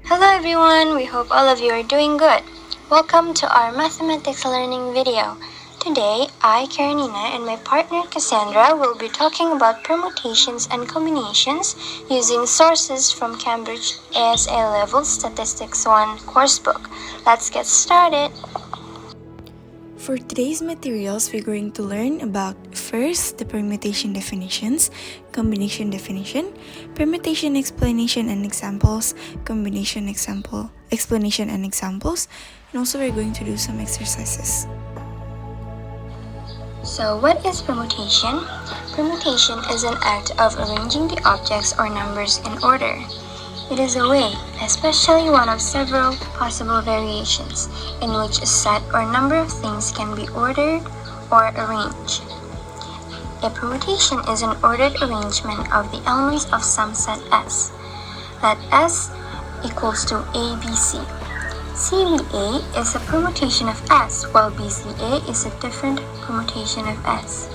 Hello everyone, we hope all of you are doing good. Welcome to our mathematics learning video. Today, I, Karennina, and my partner Cassandra will be talking about permutations and combinations using sources from Cambridge ASA Level Statistics 1 coursebook. Let's get started! For today's materials, we're going to learn about first the permutation definitions, combination definition, permutation explanation and examples, combination explanation and examples, and also we're going to do some exercises. So what is permutation? Permutation is an act of arranging the objects or numbers in order. It is a way, especially one of several possible variations, in which a set or number of things can be ordered or arranged. A permutation is an ordered arrangement of the elements of some set S. Let S equals to ABC. CBA is a permutation of S, while BCA is a different permutation of S.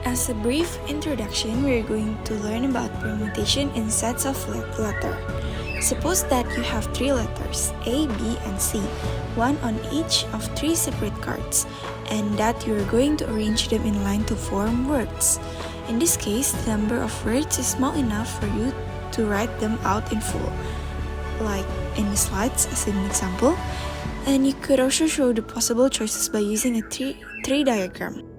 As a brief introduction, we're going to learn about permutation in sets of letters. Suppose that you have three letters, A, B, and C, one on each of three separate cards, and that you're going to arrange them in line to form words. In this case, the number of words is small enough for you to write them out in full, like in the slides as an example. And you could also show the possible choices by using a tree diagram.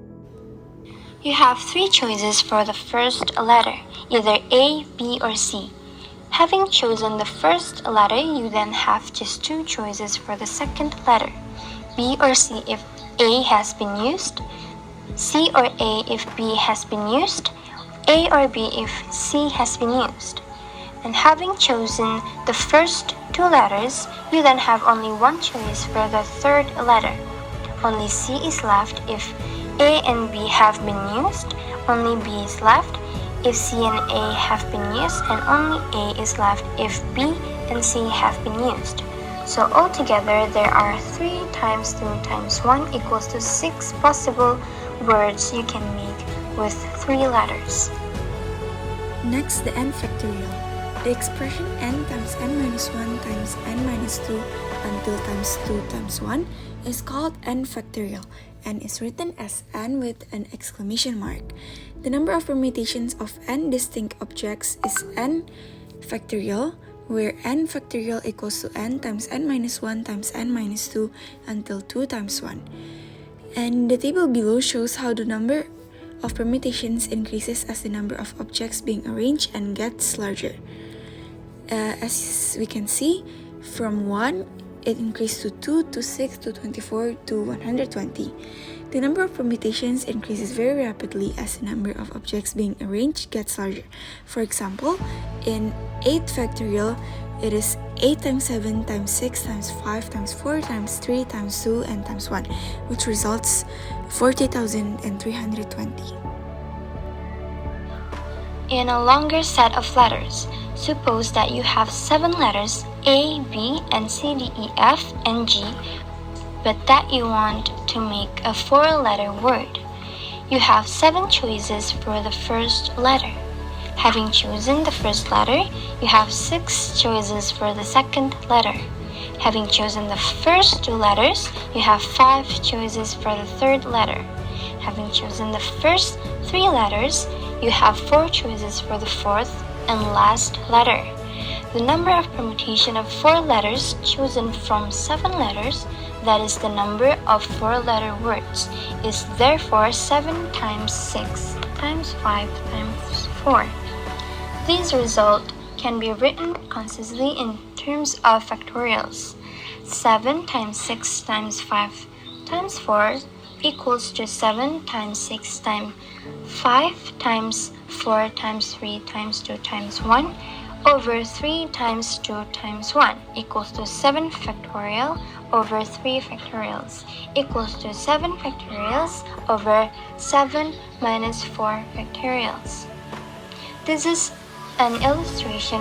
You have three choices for the first letter, either A, B, or C. Having chosen the first letter, you then have just two choices for the second letter, B or C if A has been used, C or A if B has been used, A or B if C has been used. And having chosen the first two letters, you then have only one choice for the third letter. Only C is left if A and B have been used, only B is left if C and A have been used, and only A is left if B and C have been used. So altogether, there are 3 times 2 times 1 equals to 6 possible words you can make with 3 letters. Next, the n factorial. The expression n times n minus 1 times n minus 2 until times 2 times 1 is called n factorial and is written as n with an exclamation mark. The number of permutations of n distinct objects is n factorial, where n factorial equals to n times n minus 1 times n minus 2 until 2 times 1. And the table below shows how the number of permutations increases as the number of objects being arranged and gets larger. As we can see, from 1, it increased to 2, to 6, to 24, to 120. The number of permutations increases very rapidly as the number of objects being arranged gets larger. For example, in 8 factorial, it is 8 times 7 times 6 times 5 times 4 times 3 times 2 and times 1, which results 40,320. In a longer set of letters, suppose that you have 7 letters A, B, and C, D, E, F, and G, but that you want to make a 4-letter word. You have 7 choices for the first letter. Having chosen the first letter, you have 6 choices for the second letter. Having chosen the first 2 letters, you have 5 choices for the third letter. Having chosen the first 3 letters, you have 4 choices for the fourth and last letter. The number of permutation of 4 letters chosen from 7 letters, that is the number of 4-letter words, is therefore 7 times 6 times 5 times 4. This result can be written concisely in terms of factorials. 7 times 6 times 5 times 4 equals to 7 times 6 times 5 times 4 times 3 times 2 times 1 over 3 times 2 times 1 equals to 7 factorial over 3 factorials equals to 7 factorials over 7 minus 4 factorials. This is an illustration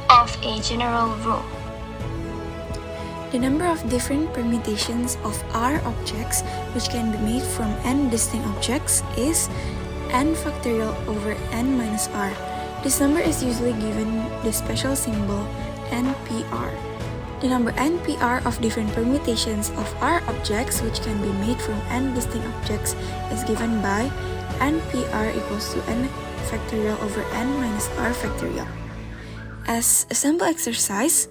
of a general rule. The number of different permutations of R objects which can be made from n distinct objects is n factorial over n minus r. This number is usually given the special symbol NPR. The number NPR of different permutations of R objects which can be made from n distinct objects is given by NPR equals to n factorial over n minus r factorial. As a sample exercise,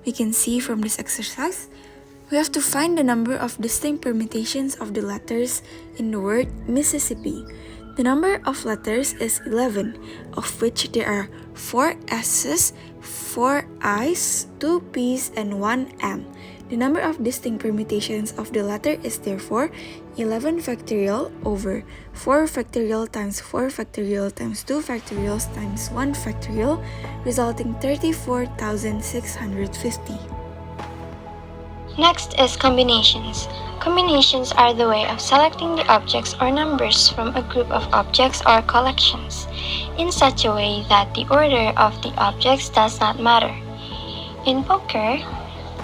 we can see from this exercise, we have to find the number of distinct permutations of the letters in the word Mississippi. The number of letters is 11, of which there are 4 S's, 4 I's, 2 P's, and 1 M. The number of distinct permutations of the letter is therefore 11 factorial over 4 factorial times 4 factorial times 2 factorials times 1 factorial, resulting 34,650. Next is combinations. Combinations are the way of selecting the objects or numbers from a group of objects or collections, in such a way that the order of the objects does not matter. In poker,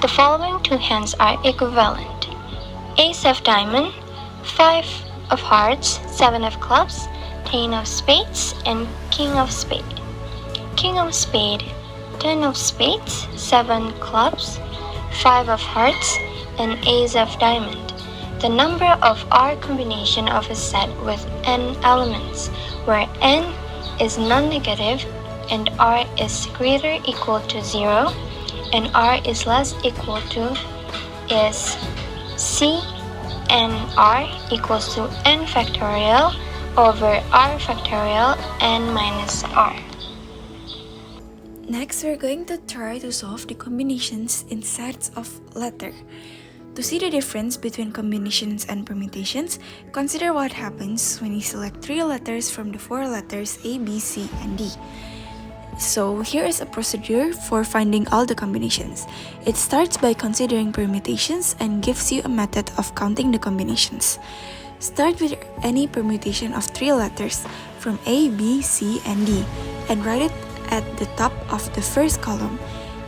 the following two hands are equivalent: Ace of Diamond, 5 of Hearts, 7 of Clubs, 10 of Spades, and King of Spade. King of Spade, 10 of Spades, 7 Clubs, 5 of Hearts, and Ace of Diamond. The number of R combination of a set with n elements, where n is non-negative and R is greater equal to 0 and R is less equal to, is C n R equals to n factorial over R factorial n minus R. Next, we're going to try to solve the combinations in sets of letter. To see the difference between combinations and permutations, consider what happens when you select 3 letters from the 4 letters A, B, C, and D. So here is a procedure for finding all the combinations. It starts by considering permutations and gives you a method of counting the combinations. Start with any permutation of 3 letters from A, B, C, and D and write it at the top of the first column.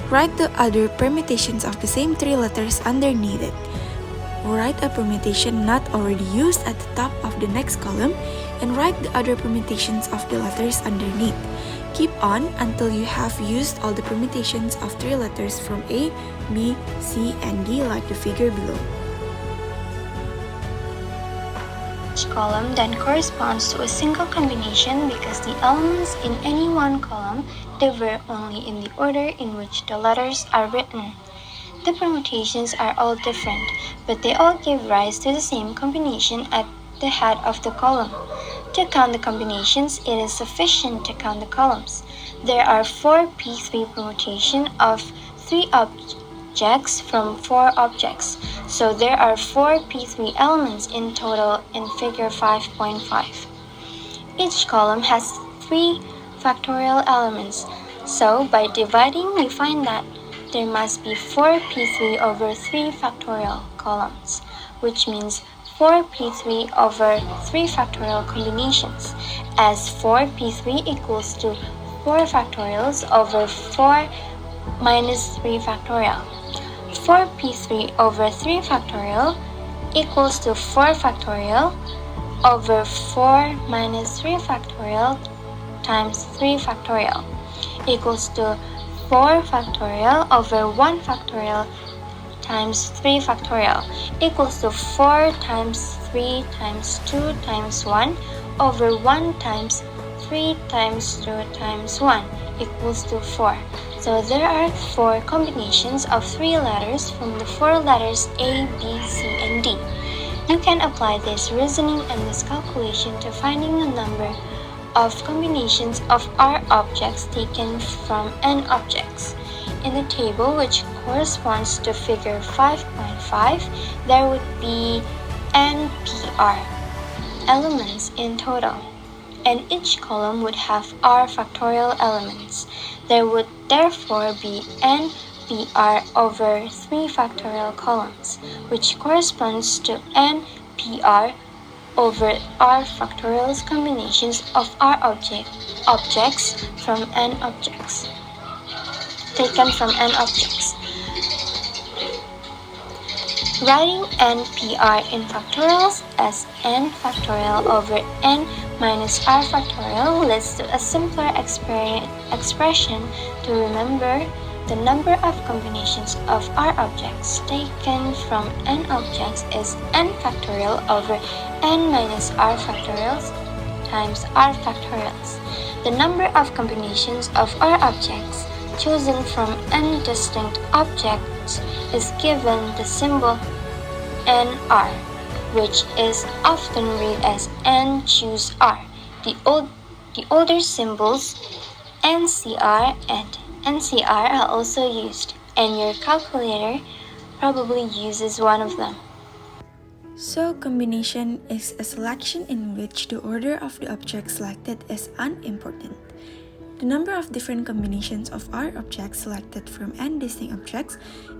Write the other permutations of the same 3 letters underneath it. Write a permutation not already used at the top of the next column and write the other permutations of the letters underneath. Keep on until you have used all the permutations of 3 letters from A, B, C, and D like the figure below. Each column then corresponds to a single combination because the elements in any one column differ only in the order in which the letters are written. The permutations are all different, but they all give rise to the same combination at the head of the column. To count the combinations, it is sufficient to count the columns. There are 4 P3 permutation of 3 objects from 4 objects, so there are 4 P3 elements in total in figure 5.5. Each column has 3 factorial elements, so by dividing we find that there must be 4 P3 over 3 factorial columns, which means 4 P3 over 3 factorial combinations, as 4 P3 equals to 4 factorials over 4 minus 3 factorial. 4 P3 over 3 factorial equals to 4 factorial over 4 minus 3 factorial times 3 factorial equals to 4 factorial over 1 factorial times 3 factorial equals to 4 times 3 times 2 times 1 over 1 times 3 times 2 times 1 equals to 4. So there are 4 combinations of 3 letters from the 4 letters A, B, C, and D. You can apply this reasoning and this calculation to finding the number of combinations of R objects taken from N objects. In the table, which corresponds to figure 5.5, there would be NPR elements in total, and each column would have R factorial elements. There would therefore be NPR over 3 factorial columns, which corresponds to NPR over R factorial's combinations of R objects from N objects, taken from N objects. Writing NPR in factorials as N factorial over N minus R factorial leads to a simpler expression to remember The number of combinations of R objects taken from n objects is n factorial over n minus r factorials times r factorials. The number of combinations of R objects chosen from n distinct objects is given the symbol nr, which is often read as n choose R. The older symbols NCR and NCR are also used, and your calculator probably uses one of them. So, combination is a selection in which the order of the objects selected is unimportant. The number of different combinations of R objects selected from n distinct objects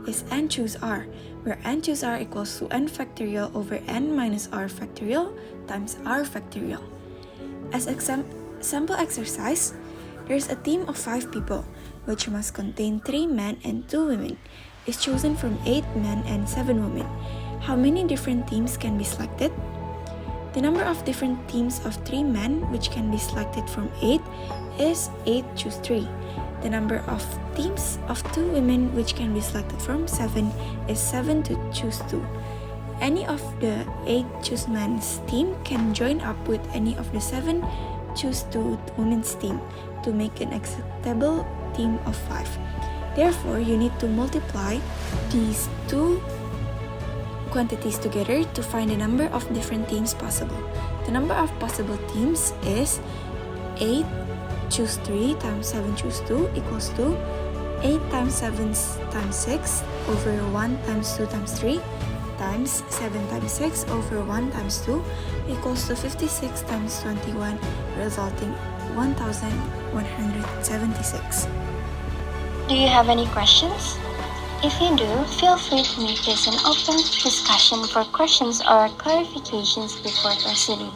is n choose R, where n choose R equals to n factorial over n minus r factorial times r factorial. As sample exercise, there is a team of 5 people, which must contain 3 men and 2 women, is chosen from 8 men and 7 women. How many different teams can be selected? The number of different teams of 3 men, which can be selected from 8, is 8 choose 3. The number of teams of 2 women, which can be selected from 7, is 7 to choose 2. Any of the 8 choose men's team can join up with any of the 7 choose 2 women's team to make an acceptable team of 5. Therefore, you need to multiply these two quantities together to find the number of different teams possible. The number of possible teams is 8 choose 3 times 7 choose 2 equals to 8 times 7 times 6 over 1 times 2 times 3 times 7 times 6 over 1 times 2 equals to 56 times 21, resulting 1176. Do you have any questions? If you do, feel free to make this an open discussion for questions or clarifications before proceeding.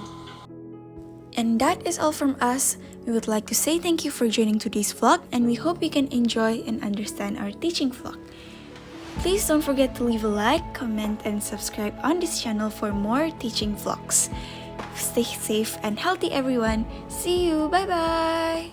And that is all from us. We would like to say thank you for joining today's vlog, and we hope you can enjoy and understand our teaching vlog. Please don't forget to leave a like, comment, and subscribe on this channel for more teaching vlogs. Stay safe and healthy, everyone. See you. Bye-bye.